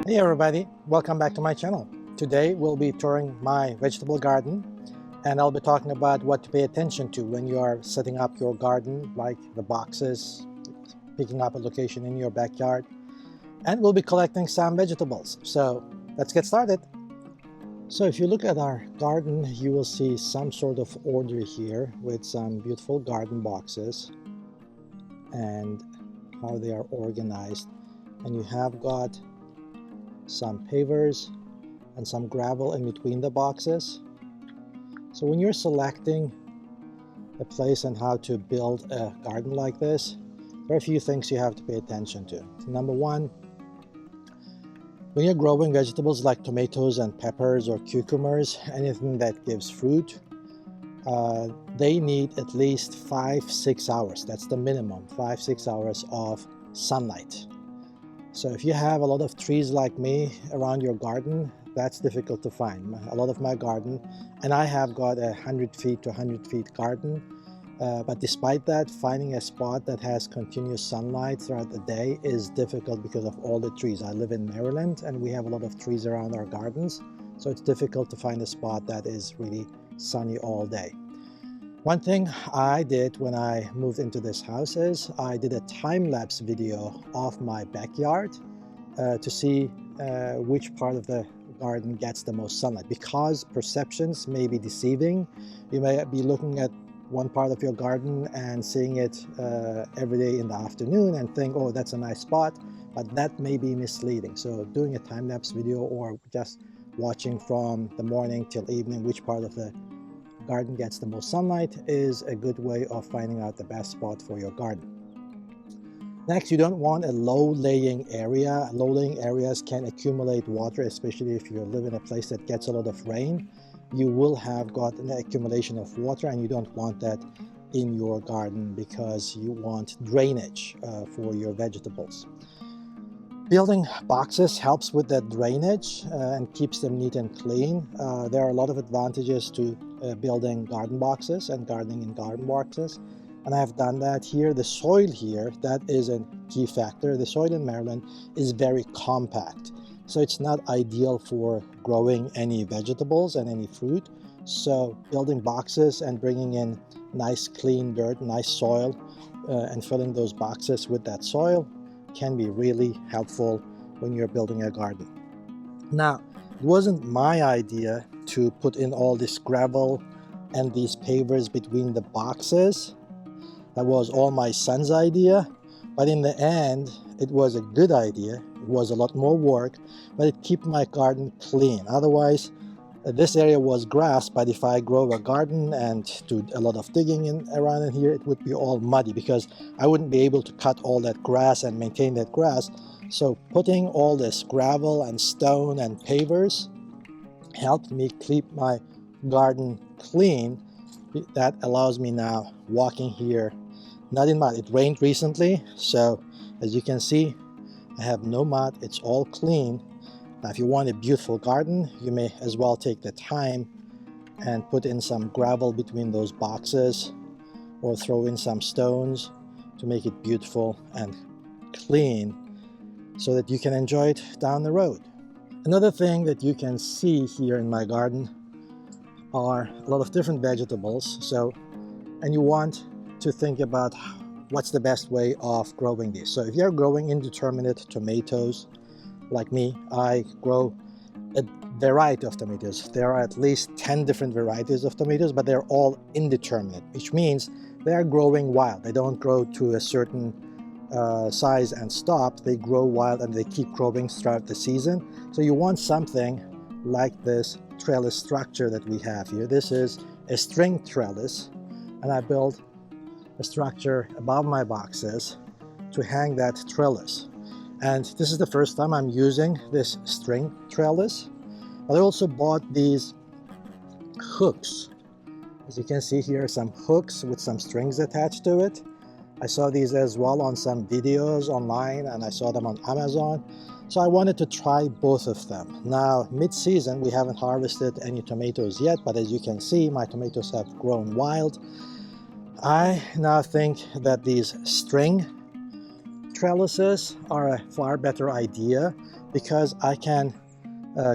Hey everybody, welcome back to my channel. Today we'll be touring my vegetable garden and I'll be talking about what to pay attention to when you are setting up your garden, like the boxes, picking up a location in your backyard, and we'll be collecting some vegetables. So let's get started. So if you look at our garden, you will see some sort of order here with some beautiful garden boxes and how they are organized. And you have got some pavers and some gravel in between the boxes. So when you're selecting a place and how to build a garden like this, there are a few things you have to pay attention to. Number one, when you're growing vegetables like tomatoes and peppers or cucumbers, anything that gives fruit, they need at least 5-6 hours. That's the minimum, 5-6 hours of sunlight. So if you have a lot of trees like me around your garden, that's difficult to find. A lot of my garden, and I have got a 100 feet to 100 feet garden, but despite that, finding a spot that has continuous sunlight throughout the day is difficult because of all the trees. I live in Maryland and we have a lot of trees around our gardens, so it's difficult to find a spot that is really sunny all day. One thing I did when I moved into this house is I did a time-lapse video of my backyard to see which part of the garden gets the most sunlight, because perceptions may be deceiving. You may be looking at one part of your garden and seeing it every day in the afternoon and think, oh, that's a nice spot, but that may be misleading. So doing a time-lapse video or just watching from the morning till evening which part of the garden gets the most sunlight is a good way of finding out the best spot for your garden. Next, you don't want a low-laying area. Low-laying areas can accumulate water, especially if you live in a place that gets a lot of rain. You will have got an accumulation of water and you don't want that in your garden because you want drainage for your vegetables. Building boxes helps with that drainage and keeps them neat and clean. There are a lot of advantages to building garden boxes and gardening in garden boxes, and I have done that here. The soil here, that is a key factor. The soil in Maryland is very compact, so it's not ideal for growing any vegetables and any fruit. So building boxes and bringing in nice clean dirt, nice soil, and filling those boxes with that soil can be really helpful when you're building a garden. Now, it wasn't my idea to put in all this gravel and these pavers between the boxes. That was all my son's idea, but in the end, it was a good idea. It was a lot more work, but it kept my garden clean. Otherwise, this area was grass, but if I grow a garden and do a lot of digging around in here, it would be all muddy because I wouldn't be able to cut all that grass and maintain that grass. So putting all this gravel and stone and pavers helped me keep my garden clean. That allows me now walking here, not in mud. It rained recently, so as you can see, I have no mud. It's all clean. Now, if you want a beautiful garden, you may as well take the time and put in some gravel between those boxes or throw in some stones to make it beautiful and clean so that you can enjoy it down the road. Another thing that you can see here in my garden are a lot of different vegetables. And you want to think about what's the best way of growing these. So if you're growing indeterminate tomatoes, like me, I grow a variety of tomatoes. There are at least 10 different varieties of tomatoes, but they're all indeterminate, which means they are growing wild. They don't grow to a certain size and stop. They grow wild and they keep growing throughout the season. So you want something like this trellis structure that we have here. This is a string trellis, and I built a structure above my boxes to hang that trellis. And this is the first time I'm using this string trellis. But I also bought these hooks. As you can see here, some hooks with some strings attached to it. I saw these as well on some videos online, and I saw them on Amazon. So I wanted to try both of them. Now, mid-season, we haven't harvested any tomatoes yet, but as you can see, my tomatoes have grown wild. I now think that these string Trellises are a far better idea because I can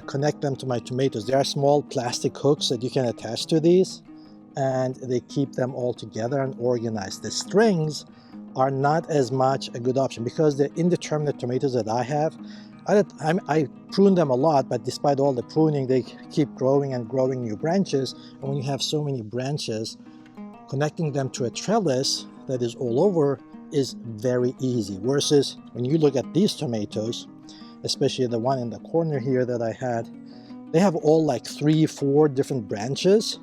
connect them to my tomatoes. There are small plastic hooks that you can attach to these, and they keep them all together and organized. The strings are not as much a good option because the indeterminate tomatoes that I have, I prune them a lot, but despite all the pruning, they keep growing and growing new branches. And when you have so many branches, connecting them to a trellis that is all over is very easy. Versus when you look at these tomatoes, especially the one in the corner here that I had, they have all like 3-4 different branches,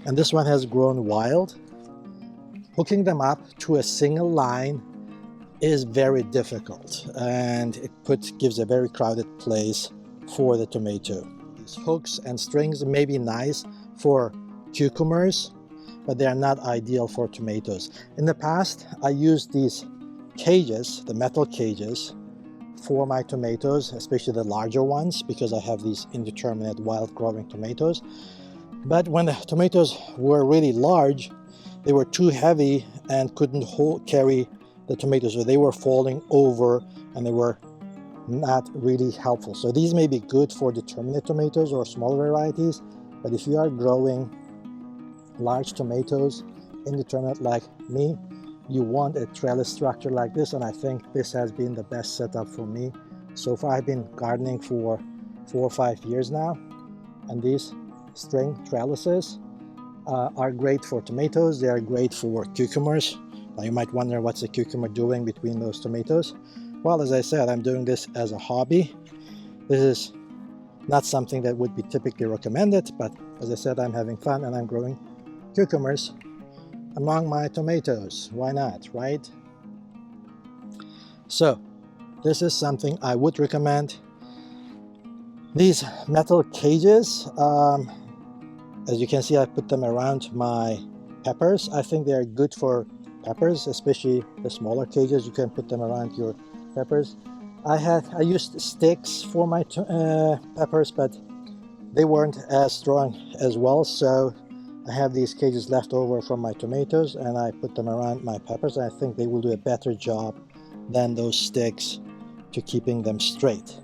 and this one has grown wild. Hooking them up to a single line is very difficult, and it gives a very crowded place for the tomato. These hooks and strings may be nice for cucumbers, but they are not ideal for tomatoes. In the past, I used these cages, the metal cages, for my tomatoes, especially the larger ones, because I have these indeterminate wild growing tomatoes. But when the tomatoes were really large, they were too heavy and couldn't carry the tomatoes, so they were falling over and they were not really helpful. So these may be good for determinate tomatoes or smaller varieties, but if you are growing large tomatoes, indeterminate like me, you want a trellis structure like this, and I think this has been the best setup for me. So far I've been gardening for 4 or 5 years now, and these string trellises are great for tomatoes. They are great for cucumbers. Now you might wonder, what's a cucumber doing between those tomatoes? Well, as I said, I'm doing this as a hobby. This is not something that would be typically recommended, but as I said, I'm having fun and I'm growing cucumbers among my tomatoes. Why not, right? So this is something I would recommend. These metal cages, as you can see, I put them around my peppers. I think they are good for peppers, especially the smaller cages. You can put them around your peppers. I used sticks for my peppers, but they weren't as strong as well, so I have these cages left over from my tomatoes and I put them around my peppers. I think they will do a better job than those sticks to keeping them straight.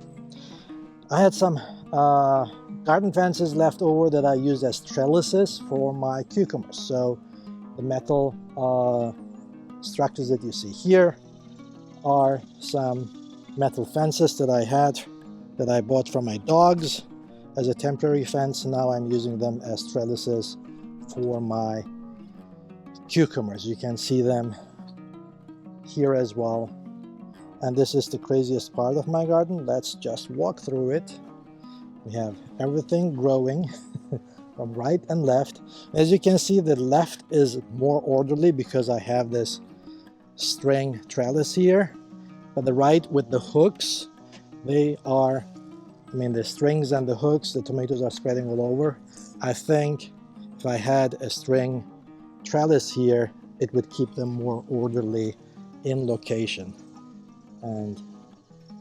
I had some garden fences left over that I used as trellises for my cucumbers. So the metal structures that you see here are some metal fences that I had, that I bought from my dogs as a temporary fence. Now I'm using them as trellises for my cucumbers. You can see them here as well. And this is the craziest part of my garden. Let's just walk through it. We have everything growing from right and left. As you can see, the left is more orderly because I have this string trellis here. But the right with the hooks, they are, the strings and the hooks, the tomatoes are spreading all over. I think if I had a string trellis here, it would keep them more orderly in location. And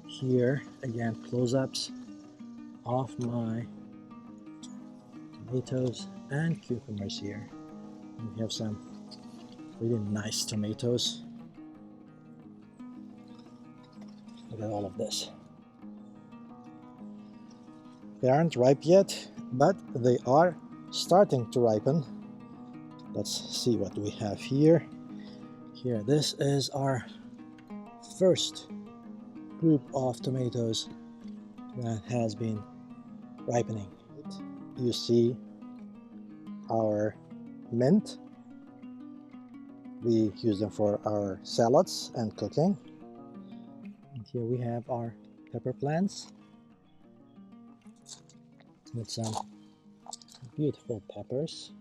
here, again, close-ups of my tomatoes and cucumbers here. And we have some really nice tomatoes. Look at all of this. They aren't ripe yet, but they are starting to ripen. Let's see what we have here. Here, this is our first group of tomatoes that has been ripening. You see our mint. We use them for our salads and cooking. And here we have our pepper plants with some beautiful peppers.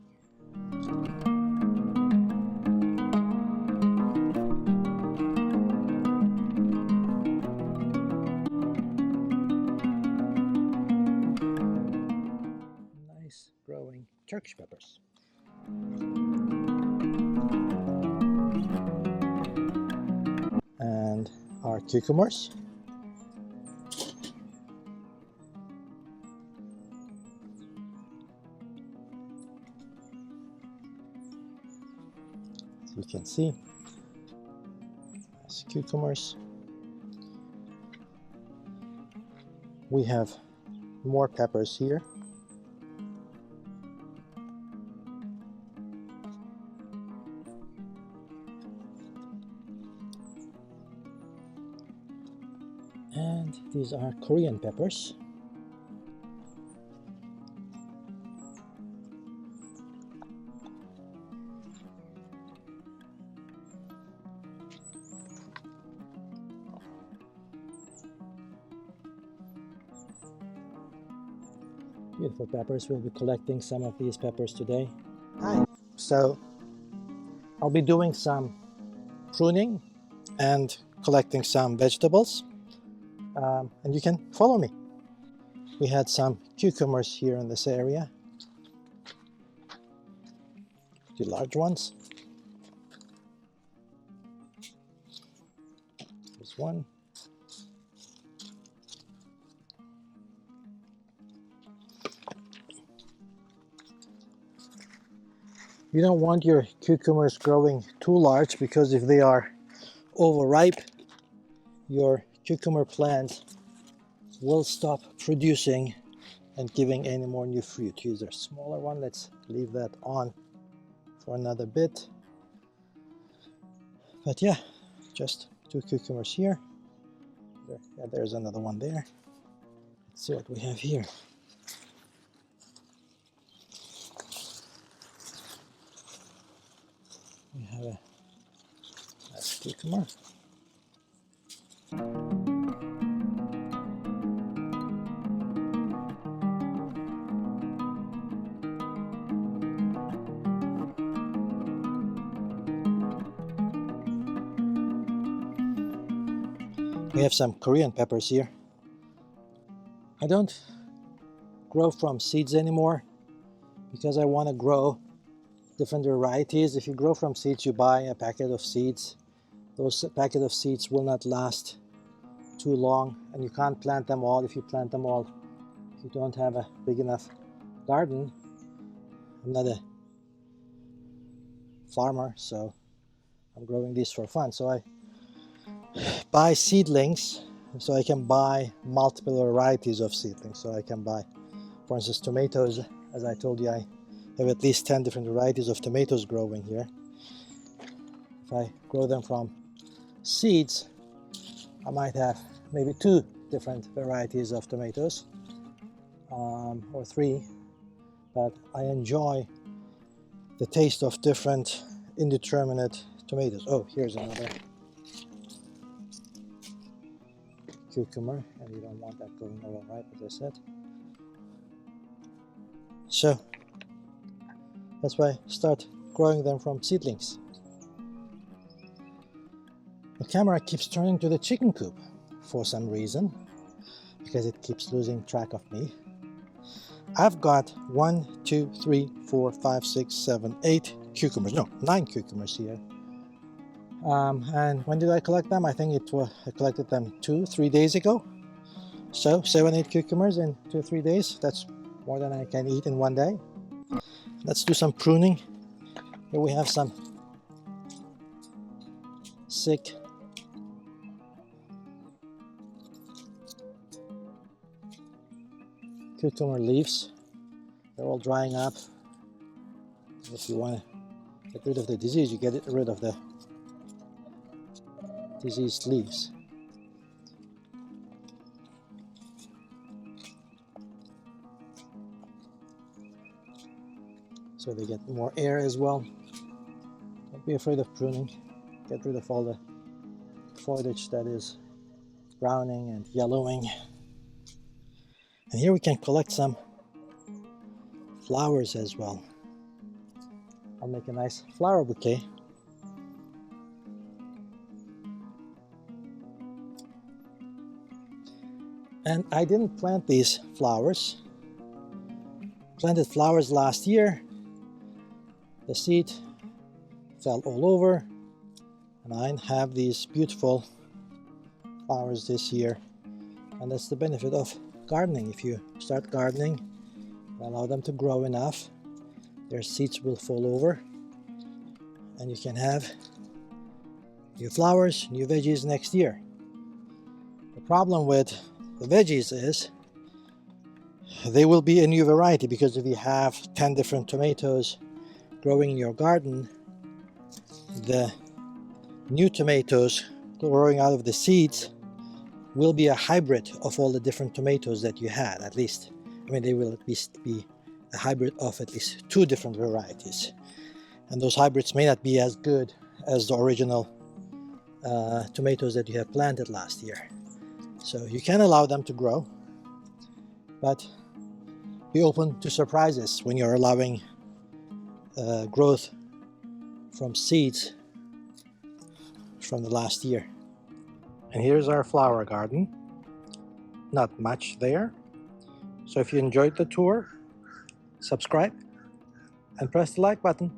Nice growing Turkish peppers. And our cucumbers. As you can see, nice cucumbers. We have more peppers here. And these are Korean peppers. Beautiful peppers. We'll be collecting some of these peppers today. Hi. So I'll be doing some pruning and collecting some vegetables. And you can follow me. We had some cucumbers here in this area. The large ones. There's one. You don't want your cucumbers growing too large, because if they are overripe, your cucumber plant will stop producing and giving any more new fruit. Use a smaller one. Let's leave that on for another bit. But yeah, just 2 cucumbers here. Yeah, there's another one there. Let's see what we have here. We have a nice cucumber. We have some Korean peppers here. I don't grow from seeds anymore because I want to grow different varieties. If you grow from seeds, you buy a packet of seeds. Those packet of seeds will not last too long, and you can't plant them all. If you plant them all, if you don't have a big enough garden. I'm not a farmer, so I'm growing these for fun. So I buy seedlings, so I can buy multiple varieties of seedlings. So I can buy, for instance, tomatoes. As I told you, I have at least 10 different varieties of tomatoes growing here. If I grow them from seeds, I might have maybe 2 different varieties of tomatoes, or 3, but I enjoy the taste of different indeterminate tomatoes. Oh, here's another cucumber, and you don't want that going overripe, as I said. So that's why I start growing them from seedlings. The camera keeps turning to the chicken coop for some reason, because it keeps losing track of me. I've got 1, 2, 3, 4, 5, 6, 7, 8 cucumbers. No, 9 cucumbers here. And when did I collect them? I think I collected them 2-3 days ago. So 7-8 cucumbers in 2-3 days. That's more than I can eat in one day. Let's do some pruning. Here we have some sick cucumber leaves. They're all drying up. If you want to get rid of the disease, you get rid of the diseased leaves. So they get more air as well. Don't be afraid of pruning. Get rid of all the foliage that is browning and yellowing. And here we can collect some flowers as well. I'll make a nice flower bouquet. And I didn't plant these flowers. Planted flowers last year. The seed fell all over, and I have these beautiful flowers this year. And that's the benefit of gardening. If you start gardening, allow them to grow enough, their seeds will fall over, and you can have new flowers, new veggies next year. The problem with the veggies is They will be a new variety, because if you have 10 different tomatoes growing in your garden, the new tomatoes growing out of the seeds will be a hybrid of all the different tomatoes that you had, at least. I mean, they will at least be a hybrid of at least 2 different varieties. And those hybrids may not be as good as the original tomatoes that you have planted last year. So you can allow them to grow, but be open to surprises when you're allowing growth from seeds from the last year. And here's our flower garden. Not much there. So if you enjoyed the tour, subscribe and press the like button.